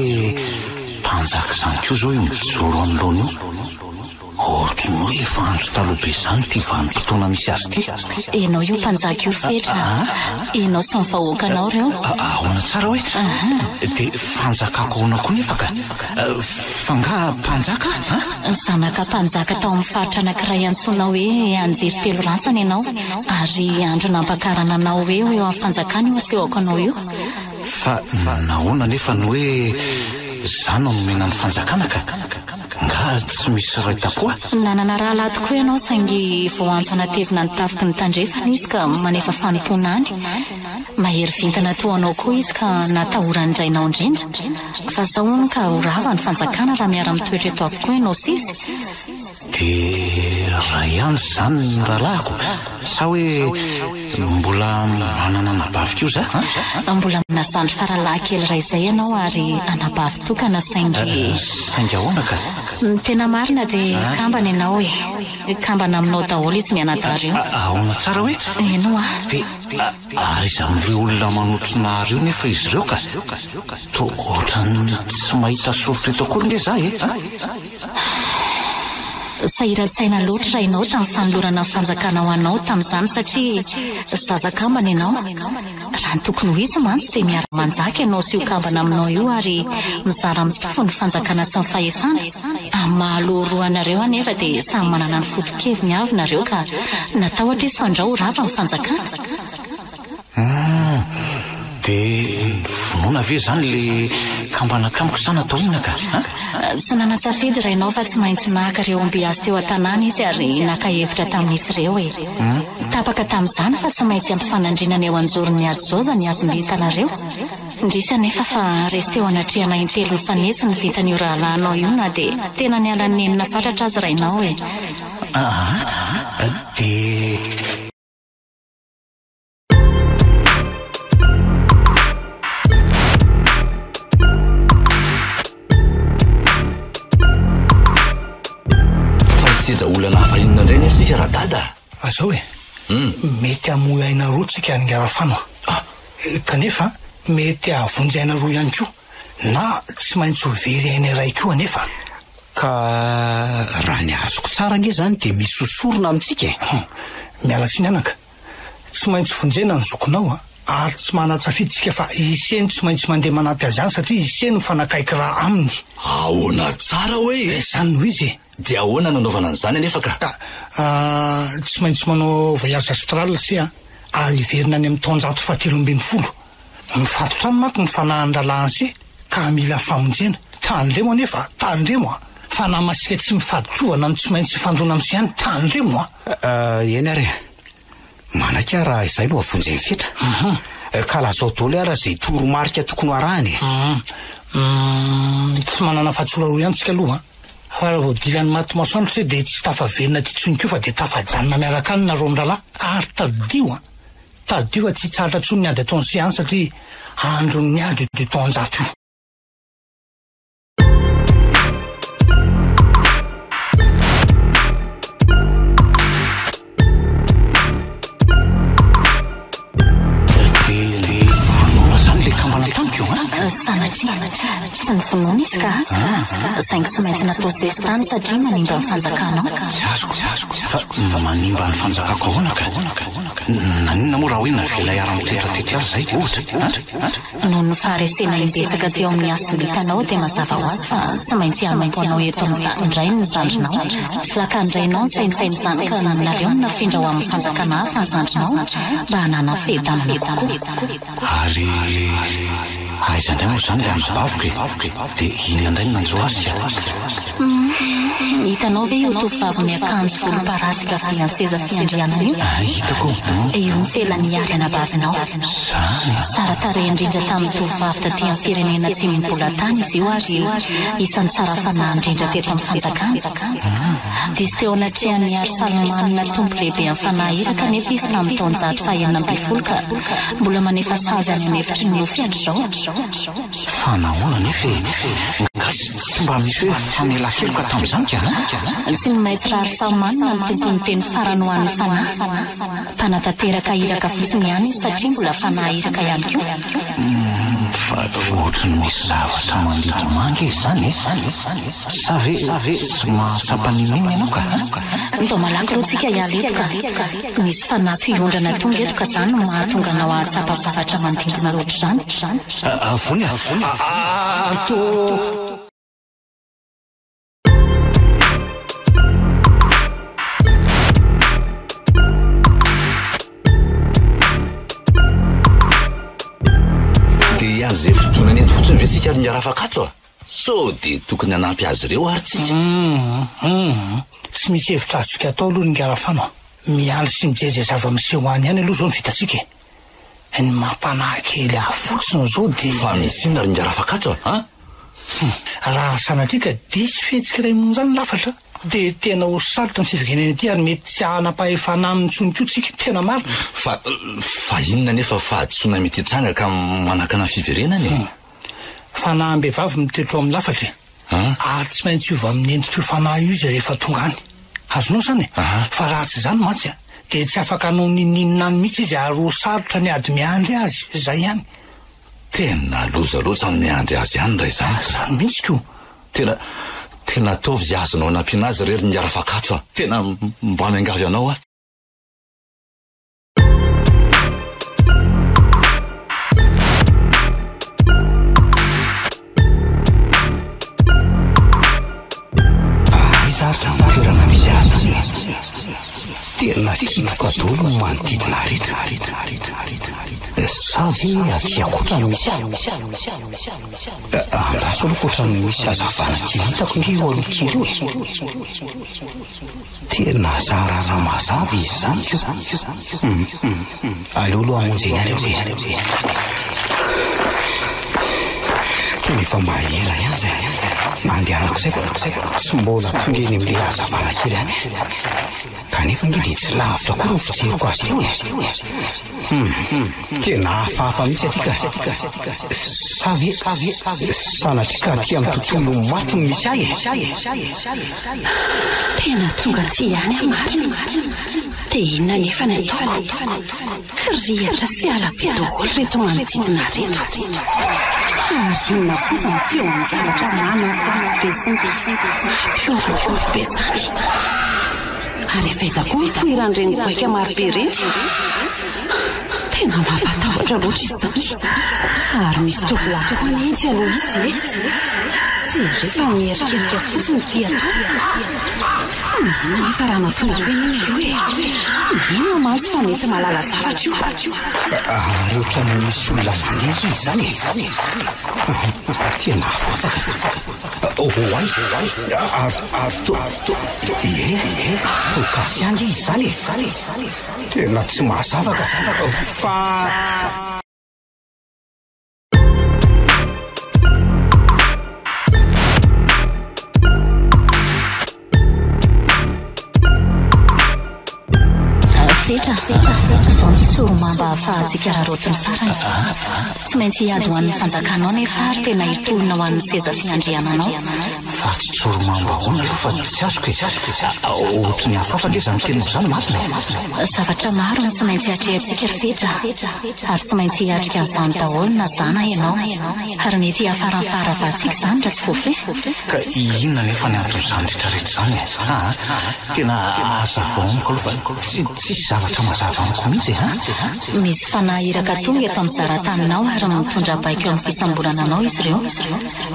mpanjaka izany koa zao mijoro anoloana io. Ohatrany hoe efa andro taloha be izany ty vanim-potoana misy azy ty. Enao io mpanjaka io Fetra. Enao sy ny vahoaka anao reo. Ahoana tsara hoe? Dia fanjakako ahoana koa nefa ka? Fa nga mpanjaka? Zanaka mpanjaka tao amin'ny faritra anankiray antsoina hoe Anjery Telo Rantsana ianao, ary andro nampakarana anao hoe eo amin'ny fanjakana io asehoko anao io. Fa nahoana nefa ny hoe zano nomena ny fanjakana ka? Nga tsy misy raitakoa. Nanana rahalay tokoa ianao saingy vao antso anatevina ny tafiky ny tandrefana izy ka manefa fanompona any. Mahery vintana toa anao koa izy ka natahorany drainao indrindra. Fa zao hono ka horava ny fanjakana raha miara mitoetra eto avokoa ianao sisy. Dia raha ihany zany ny rahalahiko sa hoe mbola manana anabavy koa za? Mbola minazandry faralahy kely iray izay ianao ary anabavy tokana saingy ahoana ka? Tena marina dia kambana ianao kambana aminao daholo izy mianadareo. Ahoana tsara hoe? Eno dia aiza amin'ireo olona manotrona reo nefa izy ireo ka? To ohatrany tsy mahita soritra eto akory nge za Sahirantsaina loatra raha ianao tamin'ny fanolorana ny fanjakana ho anao tamin'izany satria zazakambana ianao. Raha ny tokony ho izy mantsy dia miara-manjaka ianao sy io kambana aminao io ary mizara mitofo ny fanjakana sy ny fahefana. Amin'ny mahaloroanareo anefa dia samy manana ny foto-keviny avy nareo ka natahotra izy fandrao ho rava ny fanjakana. Dia vonoina ve zany le kambana tamiko sana atao inona ka? Tsy nanatsafidy raha ianao fa tsy maintsy naka reo omby azy teo an-tanàna izy ary naka-hevitra tamin'izy ireo tapaka tamin'izany fa tsy maintsy ampifanandrinana eo anjorony ady zao zany azom-bitanareo. Indrisy anefa fa resy teo anatrehana intelo ny fanesy ny vitan'io rahalahinao io na dia tena nialan'ny enina fatratra azy raha ianao dia Seza olana hafa inona indray nefa sika raha dada. Azao mety hamoy aina roa tsika angarafano. Kanefa mety havonjy aina roa ihany koa na tsy maintsy ho very aina iray koa anefa. Ka raha ny azoko tsara nge zany dia misy sosorona amintsika. Miala tsiny anaka, tsy maintsy vonjena ny zokonao ary tsy manatsafidytsika fa iseny tsy maintsy mandeha manampy azy any satria iseny mifanakaiky raha aminy. Ahoana tsara hoe? Zany noho izy. Dia ahoana nanaovana an'izany anefa ka? Tsy maintsy manao voyage astral sy aliverina any amin'ny taonjato faha-13. Mifatotra any manko ny fanahan-dralahany sy ka mila famonjena. Tandremo anefa, tandremo fa na masika tsy mifadotovana no tsy maintsy fandona am'sy ihany, tandremo eny ary manaka raha izay lo avonjeny Fetra. Ka lazao daholo ara zay toromarika tokony arahany. Tsy manana fahatsora roa ihany tsika aloha fa raha vao dilany maty masoandro dia tsy tafaverina ty tsony koa fa dia tafajanona miaraka any nareo ny-dralahy ary tadio fa tsy tsaratra tsony ny ady ataony sy any satria androny ady du taonjato io. Sanatria tsy ny vonoana izy ka saingy tsy maintsy natao zestrany satria manimba ny fanjakanao. Fa manimba ny fanjakako ahoana ka? Nanina moa raha hoe navela ara-mitetra zay ohatra? Noho ny faharesena imbetsaka teo amin'ny asombitanao dia mazava ho azy fa tsy maintsy hanompoanao eto amin'ny tany indray ny zandrinao. Zakandrainao ny sainsainy zany ka nareo no nafindra ho amin'ny fanjakana hafa ny zandrinao mba hanana fehda aminy kokoa. Ary aiza indray moa zany le anabavoka dia iny indray nanjo azy hitanao ve io tovovavy miakanjo volomparasika fianseza fiandriana io? Hitako. Io ny felany ary anabavinao. Tsara tarehy indrindra tamin'ny tovovavy taty amin'ny firenena tsy mimbola tany izy io ary isan'ny tsara fanahy indrindra teto amin'ny fanjakana. Dizy teo anatrehan'ny ary Salmanina tompo lehibe amin'ny fanahy iraka nefa izy tamin'ny taona 1920 ka mbola manefa sazy any anefitry ny ofiandry zao. Fanahoana nefa tsy mba misy hoe famela-keloka tamin'izany ka? Tsy maitsy rary Salmanina ny tompon'ny teny farany ho an'ny fanahy. Mpanatanteraka iraka fotsiny ihany satria mbola fanahy iraka ihany koa. Fa ohatrany misy zavatra mandidomanga izy zany sa ve tsy mahatsapan'ininy ianao ka? Ndao malaky reo tsika hiala eto ka misy fanahy mpiondrana tonga eto ka zany no mahatonga anao ahatsapa zavatra manodidina loatra zany. Avony dia izay fotoana ety fotsiny ve tsika ary ny arafakato so dia tokony hanampy azy ireo ary tsika. Tsy misy hevitra azotsika atao aloha ny arafanao. Mialy sy mijery zava-miseho any ihany aloha zao ny vitatsika. Ny mampanahy kely fotsiny zao dia fa misy inona ary ny arafakato raha sanatrika disy fihetsika iray moa zany lafatra dia tena ho sarotra ny fifigenena ety ary mety tsy hanapahefana amin'ny tsonikotsika tena marina. Fa inona nefa fahadisoana mety hitranga ka manakana fiverenany? Fanahy-mbehivavy mitoetra amin'ny lafatra ary tsy maintsy iova amin'ny endrika io fanahy io izy rehefa tonga any. Azonao zany fa raha tsy zany mantsy dia tsy afaka hanao nininina any mihitsy izy ary ho sarotra ny ady miandry azy izay ihany. Tena loza loatra ny miandry azy ihany ray zany. Zany mihitsy ko. Tena ataovy izy azonao nampiana azy rery ny arafakato tena mba miangavy anao Toerana misy azy tena tiako adolo no manodidina rehetra sady aty akotrany misy andaso aloha fotrany misy azavana kely hitako nge eo aloha kely io tena zarana mazava izy zany aleo aloha amonjeny any tena efa mahela ihany zay mandehanako zay tsy mbola tongeny amin'le azavana kely any kanefa nge dia tsy lavitra koa ro fijeriko azy teo tena hafahafa mihitsy atika sanatrika aty amin'ny tontolo maty no misy ahy tena tonga tsy ihany marina dia inona nefa ny ataoko kirihatra sy alabe daholo reto manodidina reto ary inona kosa ny feo amin'ny zavatra manafafy be zany ary efaizako ny foiran'ireny goaika marobe rehetra tena mampatahotra loatra izany ary misy tovolahy koa nitsy aloha izy dia rehefa mierikerika fotsiny dia nefa raha natonga hoe iny aloha inona mantsy fa mety malala zavatra io rehetra no misy olona mandeha izy zany tena afafaka kasy ange izy zany tena tsy mahazavaka fa fetra zao ny tsoro-mamba ahafahantsika raharotiny farany tsy maintsy hiady ho an'ny fanjakanao nefa ary tena hitolona ho an'ny seza fiandriananao fa tsy tsoro-mamba hoana aloha fa tsy azoko ohatra ny hafafa nge zany tenao zany marina zavatra maro ny tsy maintsy hatrehantsika fetra ary tsy maintsy hiatrika an'izany daholo na zana ianao ary mety hiafaranfaravahantsika zany raha tsy voafehy ka inona nefa ny anton'izany rehetrarehetra zany tena azavaoniko aloha fa tsisy zavatra mazava amiko mihitsy misy fanahy iraka tonga eto amin'ny zarataninao ary mitondra baiko amin'ny fisambolananao izy ireo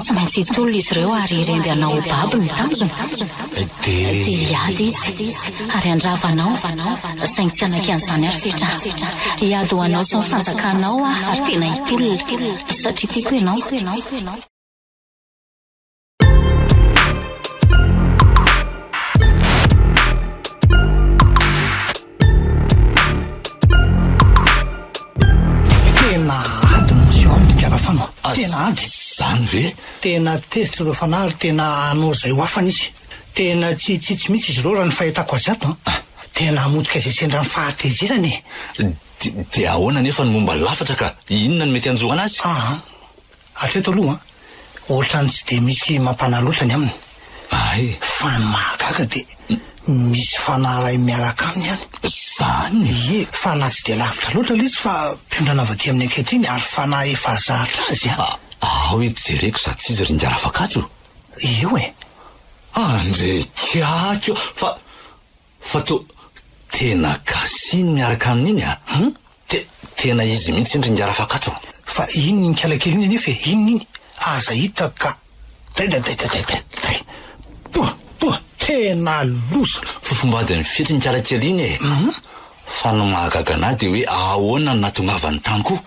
tsy maintsy hitolona izy ireo ary iremby manao baby ny tanjona dia iady izy ary andravanao saingy tsy anaky an'izany ary fetra iady ho anao sy ny fanjakanao ary tena hitolona satria tiako ianao tena ady zany ve tena tezitra ireo fanary tena anao zay ho afana izy tena tsy mihitsy izy reo raha ny fahitako azy ato tena amotika izay sendra ny fahatezerany dia ahoana nefa ny momba lafatra ka inona ny mety anjoana azy atreto aloha ohatra ny tsy dia misy mampanalotany aminy ay fa ny mahagaga dia misy fanaray miaraka aminy ihany zany ie fa na tsy dia lavitra loatra le izy fa mpiondrana avaty amin'ny ankehitriny ary fanahy efa zatra azy ao jereko za tsy izy rinjara afakatso io andre kiatso fa to tena kasiny miaraka amin'iny tena izy mihitsy ny rinjara afakatso fa iny ny kalakely iny anefa iny aza hita ka tena losa fofombady ny fitry ny kalakely iny fa no mahagaga na dia hoe ahoana ny natongavany tany koa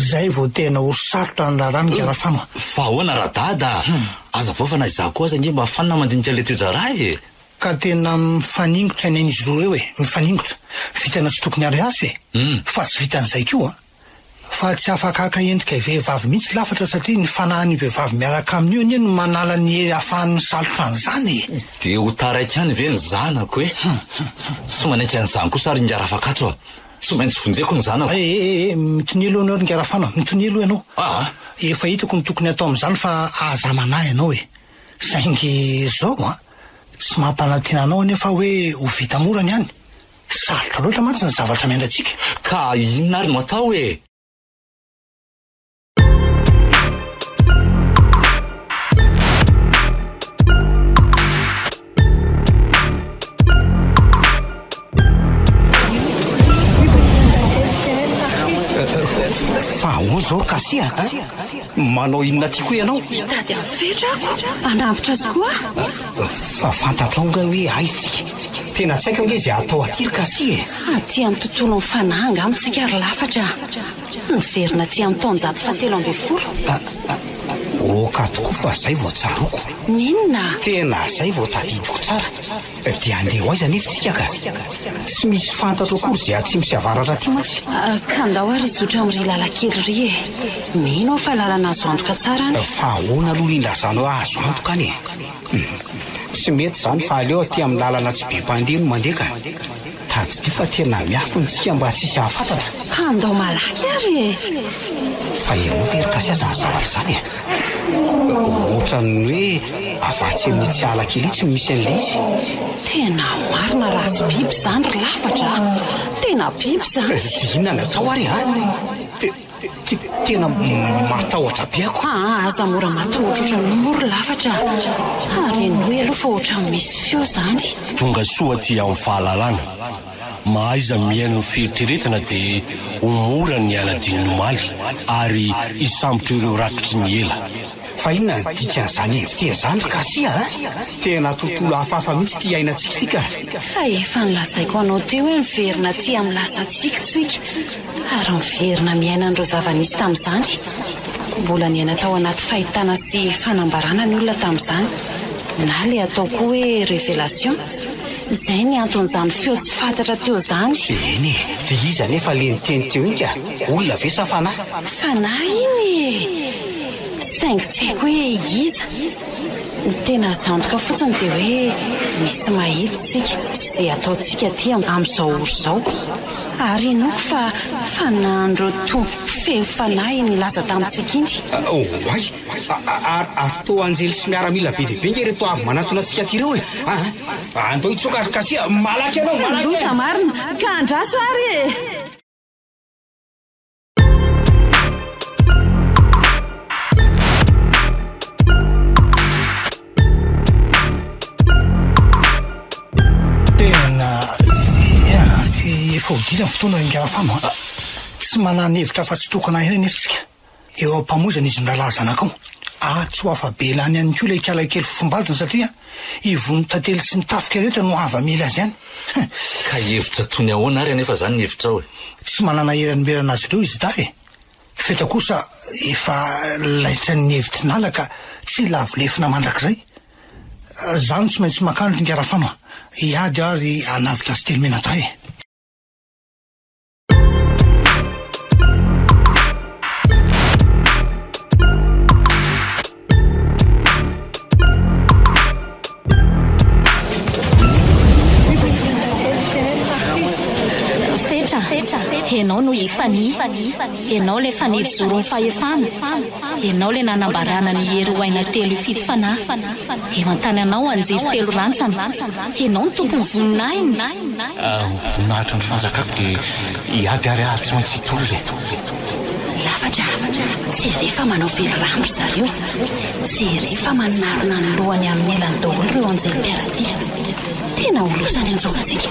zay vao tena hosarotra ny raharaha migarafama fa ahoana radada aza vaofana izaho koa aza nge mafana mandinika le toejara ka tena mifaningotra ny ain'izy roa reo mifaningotra vitana tsy tokony ary asy fa tsy vitan'izay koa fa tsy afakaka endrika vehivavy mihitsy lafatra satria ny fanahany vehivavy miaraka amin'io anie no manala ny ahafahan'ny salotra an'izany dia ho taraiky any ve ny zanako tsy manaiky an'izany koa sary ngara afakatso tsy maintsy vonjeko ny zanako mitony aloha anao ringarafana mitony aloha ianao efa hitako ny tokony atao amin'izany fa aza manahy ianao saingy zao tsy mampanantena anao anefa hoe ho vita morany ihany sarotra loatra mantsy ny zavatra miandratsika ka inona ary no atao fa ahoa zao kasia manao inona ty koa ianao mitady amin'ny fetrako anavitra azy koa fa fantatrao nga hoe aizitsika tena tsy haiko ange zay atao aty ry kasia aty amin'ny tontolo ny fanahanga amintsika ary lafatra miverina ty amin'ny taonjato fahatelo amby folo oka tokoa fa zay vao tsaroko ninona tena zay vao tadidiko tsara dia andeha ho aiza nefa tsika ka tsy misy fantatro akory zay atsy misy avaratra ty mantsy ka ndao ary izotra amin'ry lalakely ry mino aho fa lalana azo antoka tsara any fa ahoana aloha lindrazanao azo antoka any tsy mety zany fa aleo aty amin'ny lalana tsy be mpandeha no mandeha ka tady ty fa tena miafontsika mba tsisy hahafantatra ka ndao malaky ary fa ianao very kasy aza ny zavatra zany ohatrany hoe avatsy amin'ny tsy alakely tsy misy an'le izy tena marina raha tsy biby zany ry lafatra tena biby zany inona natao ary tena matahotra be ako aza mora matahotra ohatrany mora lafatra ary enoe aloha fa ohatrany misy feo zany tonga soa ty amin'ny fahalalana mahaiza miaino ny fieritreretina dia homora ny aladininomaly ary isambotra ireo rakitry ny ela fa inona ny dikan'izany hevitea zany kasia tena tontolo hafahafa mihitsy ty ainatsika tika fa efa nylazaiko anao teo hoe miverina ty amin'ny lasa tsikitsika ary miverina miaina an'ireo zava-nisy tamin'izany mbola ny aina tao anaty fahitana sy fanambarana ny olona tamin'izany na le atao koa hoe révélation zay ny anton'izany feo tsy fantatra teo zany eny dia iza nefa le nyteny teo iny ka olona ve sa fanahy fanahy iny saingy tsy haiko hoe iza ny tena azo antoka fotsiny dia hoe misy mahitsitsika izay ataontsika ty amin'izao oro izao ary inoko fa fanandro tompo-pifeo fanahy ny laza tamintsika iny ay ary to anjely sy miaramila be dia be nge reto avy manatona antsika ty ireo andao hitsoka ary kasia malaky anao loza marina ka andraso ary efa hodina ny fotoana ringarafano tsy manana hevitra fa tsy tokana aina nefitsika eo am-pamozana izy nralaha zanakao tsy ho afabelany ihany koa ilay kalakely fofombadiny satria ivony tantely sy ny tafika rehetra no ava-mila azy ihany. Ka hevitra tony ahoana ary anefa zany ny hevitra ao e. Tsy manana herany merana azy ireo izy da e. Fetra kosa efa laitra ny hevitry nala ka tsy lavolefina mandrakizay. Zany tsy maintsy makandro ny garafanoa iady ary anavitra azy telo mena tay e. Ianao no ifany, ianao le fanijoro ny fahefana, ianao le nanambarana ny hery ho aina telo ifito fanahy, eo an-tananao anjiro telo rantsana, ianao ny tompony voninahiny. Voninahitra ny fanjakako dia iady ary tsy maintsy hitory. Lafatra, tsy rehefa manao very randro zareo, tsy rehefa manarona ny lohany amin'ny elany daholo ireo anjelim-piaratia. Tena olosany anjokantsika.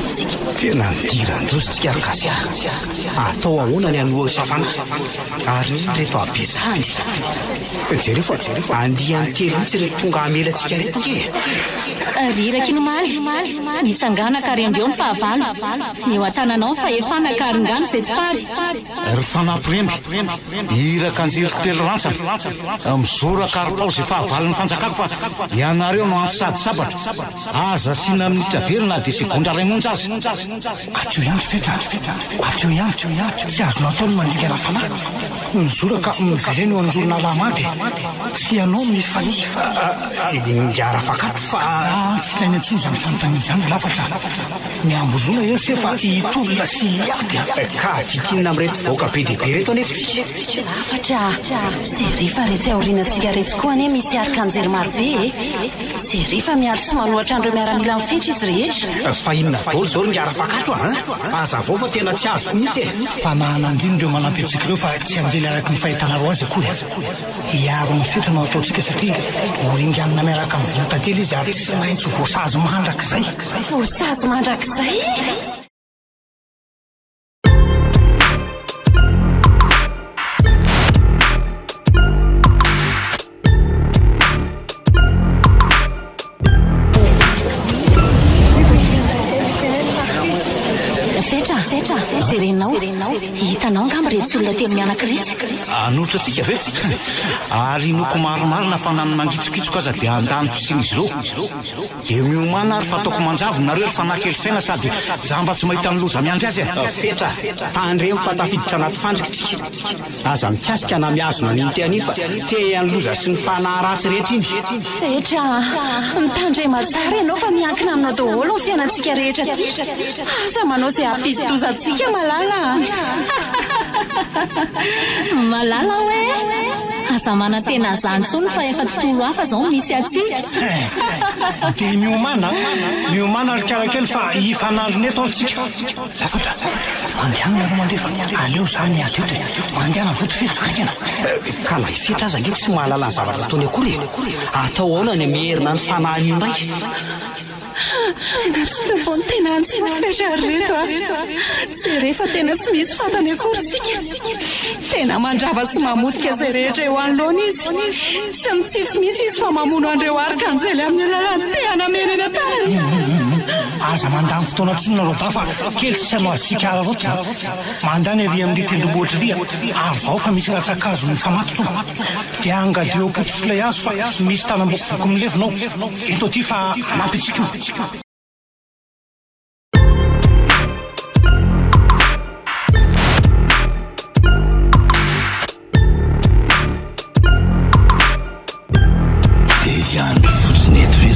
Tena nidirandrozy tsika arkasy atao ahoana ny anoa safana ary reto abetsahany jerefa andiany kely mitsy reto tonga amelantsika reto ke riraky ny maly nitsangana ka rembeo ny fahavalo ny eo an-tananao ny fahefana ka ringano izay tsy pary ry fanampiremby iraka anjiriko telo rantsana mizoraka ary paozy fahavalon'ny fanjakako fa ianareo no antsady sabatra aza sina minitra verina dia segondra ray monja azy atio ihany fetra atio ihany tsy azonao ataony mandika rafanahy mizoraka mivereny eo anjorona lamady tsy ianao mifanifa ngiara fakato fa tsy ilainy antsony zany fanontaniana zany lafatra miambozona eo se fa hitolona sy hiady ka vitinina amin'reto voaka be dia be reto anefa lafatra sy rehefa retsy aorianantsika reto koa ane misy arkanjery marobe sy rehefa miady tsy manohatra andreo miaramila amin'ny fetra izy rehetra fa inona daholo zao ngiara fakato aza vao fa tena tsy azoko mihitsy fananandriny reo manampy antsika ireo fa tsy anjely araky ny fahitana ro azy akory iaro ny fetra no ataontsika satria oringanina miaraka amin'ny vonatantely izy ary tsy maintsy voasazy mandrakizay voasazy mandrakizay fetra zerenao hitanao ngamba retsy olona telo mianakiretsy anotra atsika ve ary noko maromarina fa nany mangitsokitsoka aza dia andany fisiny izy ireo dia miomana ary fa ataoko manjavo nareo fa nakely saina sady jamba tsy mahita ny loza miandry azy fetra tandremo fa tafiditra anaty fandrikitsika aza mikasika na miazona ninty anifa te any loza sy ny fanahy ratsy rehetra iny fetra mitandrema tsara ianao fa miankina aminao daholo ny fiainantsika rehetra ty aza manao zay ampidi-dozatsika malala malala hoe aza manantena zany tsony fa efa tontolo hafa zao misy atsy dia miomana ary karakely fa hifanandrony eto antsika zafatra mandianana ro mandefa aleo zany azy eo dia mandiana voto fetra angana ka na ifetra aza ngeky tsy mahalala ny zavatra ataony akory atao ahoana ny mierina ny fanahy io ndraiky natsotrabony tena antsina fetra reto tsy rehefa tena tsy misy fatany akorytsika tena mandrava sy mamotika izay rehetra eo anoloana izy tsy mitsitsy misy izy fa mamono andreo arkanjely amin'ny alalany tehana menena tany aza mandany fotoana tsonona ro da fa kely tsy hanao azitsika ara roto mandany ary amin'ny tendrombohatra ria ary vao fa misy ratsakazo ny famatoto dia angady eo potsolay azo fa misy tanamboko voko milevinao eto ty fa anampytsika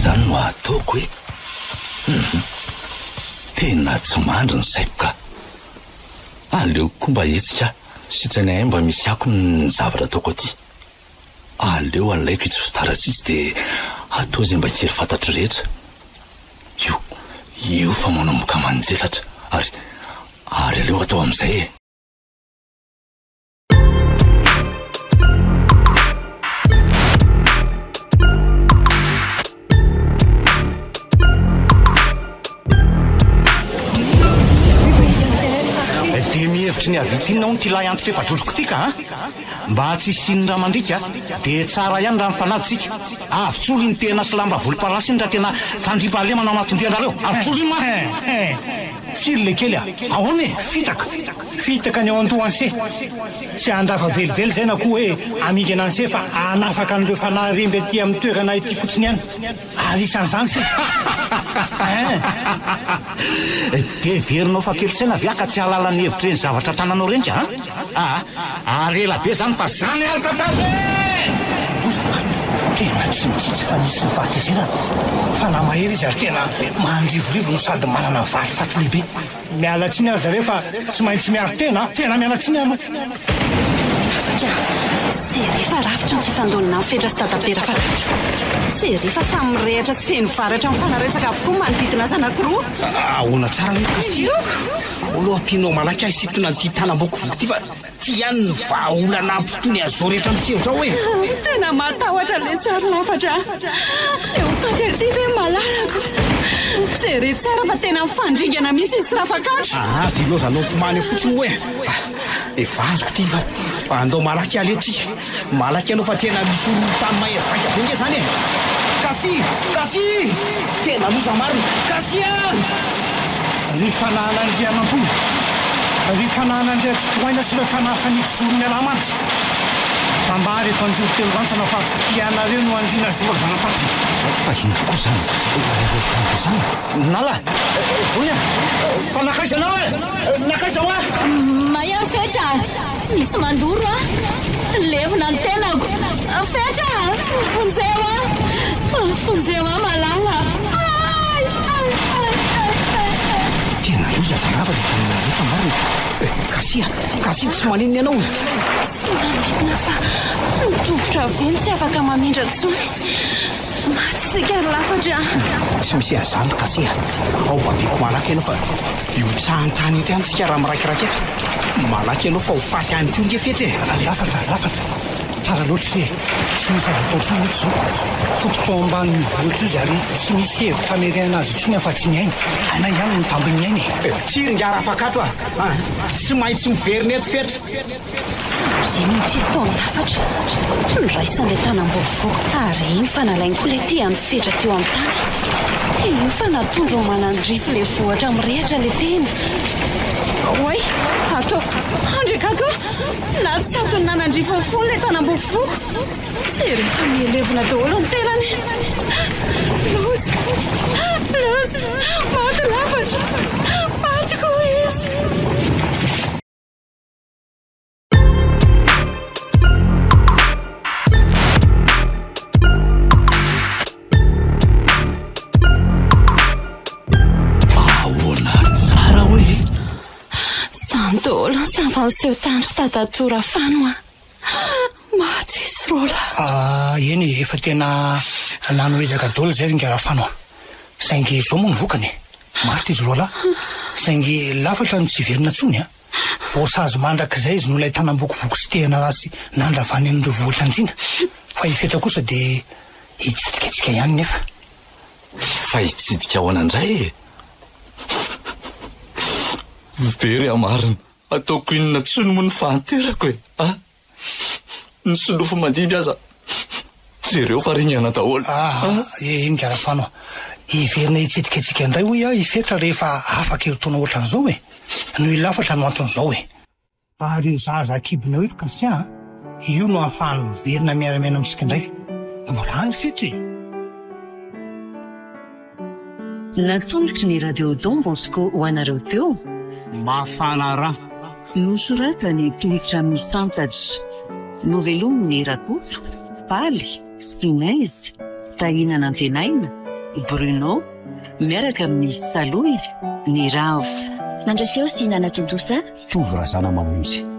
zany no ataoko hoe tena tsy mandry ny saiko ka aleo koa mba hetsika sitrany ahy mba misy ako ny zavatra ataoko aty aleo alaiko itsy fitaratsy izy dia atao izay mba hijery fantatro rehetra io fa manomboka manjelatra ary aleo atao amin'izay hevitry ny avitinina ho ny ty lahy antitra efa droloko tika a mba tsy siny raha mandrika dia tsara ihany raha mifanaditsika avitsolo ny tena sy lamba volomparasiny raha tena tandrimpahalemana anatondianareo avitsolo iny ma tsiryle kely ahoana fitaka ny ao antohanse tsy andrafa velively zay na koa hoe amidy ananse fa anafaka an'ireo fanahy remby aty amin'ny toerana ity fotsiny ihany arisan'izany se dia verinao fa kely saina viaka tsy halalany hevitra ny zavatra tananao renja ary ela be zany fa zany alkataze tena tsy mitsitsy fa nisy ny fahatezerana fa na mahery izy ary tena mandrivorivo no sady manana valy faty lehibe mialatsiny ary zareo fa tsy maintsy miaro tena mialatsiny ano lafatra tsy rehefa rafitra ny fifandonina ny fetra sy tadapera fakatro tsy rehefa samy mirehatra sy feno varatra mifanaretsaka avokoa manodidina zanakoroa ahoana tsara hoe kasi oloham-pinao malaky ahy sitona ty tanam-boko voko ty fa ty ihany ny vaolana ampitony azao rehetra miseho zao hoe tena matahotra le sary lafatra eo faty aty ve malalako jere tsara fa tena mifandringana mihitsy izy rafakatro azy ilo zanao tomany eo fotsiny hoe efa azoko ty fa andao malaky aletsika malaky anao fa tena misy olo tamy mahery vaika be nge zany kasi tena loza marina kasi ry fanahana ny rianam-pony ry fanahana ndray tsy toaina sy le fanafanitsy zoro mialamantsy tambary eto anjoro telo rantsana fa ianareo no andrina zoa vanapaty fa ino koa zany tanbe zany nala vonya fa nakaizanao nakaiza hoa mahery fetra misy mandoro levona ny tenako fetra fonzeo malala tena loza fanava le tanareta marina kasi tsy maniny ianao tsy manidina fa mitovitra veny tsy afaka mamindra tsony matsika ry lafatra tsy misy azany kasi ao babeko malaky ianao fa io tsahantany ety any tsika raha miraikiraiky eto malaky ianao fa ho faty any ko nge fety lafatra tsara loatra fe tsy misy avataotsy loatra zao fototra ao ambany mivoatra izy ary tsy misy hevitra ameriana azy tsony afa tsy miainy ana ihany ny tambiny ainy tsiringara afakato tsy maintsy miveriny eto fetra zeny ny ty ataony lafatra niraisan'le tanam-bovoko ary iny fa nalainy koa le ty any fetra teo amin'ny tany iny fa natondro manandrify le vohatra mirehatra le tena oay atao andrekako na tsatony nanandrifa fony le tanam-bovoko tsy rehefa mielevona daholo ny tenany loza maty lafatra maty ko izy dolo savan'seho tandry tadatora fanoa maty izy rola eny efa tena nanoezaka dolo zay ringara fanoa saingy zao moa ny vokany maty izy rola saingy lafatra ny tsy verina tsony voasazy mandrak'izay izy no lay tanam-boko voko sy tehana rasy nandravany amin'ireo vohatra andrina fa ifetra kosa dia hitsidikatsika ihany nefa fa hitsidika ahoanandray very amarina ataoko inona tsony moa ny fahanterako ny solofo mandimby aza jereo fa rinana daholo ingara-panoa iverina hitsidikatsika indray hoe ifetra rehefa afaka erotona ohatran'izao no ilafatra no anton'izao ary zaza kibina hoe kasi io no ahafahany miverina miaramiana amintsika indray mbola any fety natondroky ny radio Don Bosco ho anareo teo mafana raha nosoratany Toetra Misantatra novelominy Rakoto Paly Sinaizy Tahinana Antenaina Bruno miaraka amin'ny Saloy ny Ravo Nandrafeo sy Nana Tontosa tovy razana mamonjy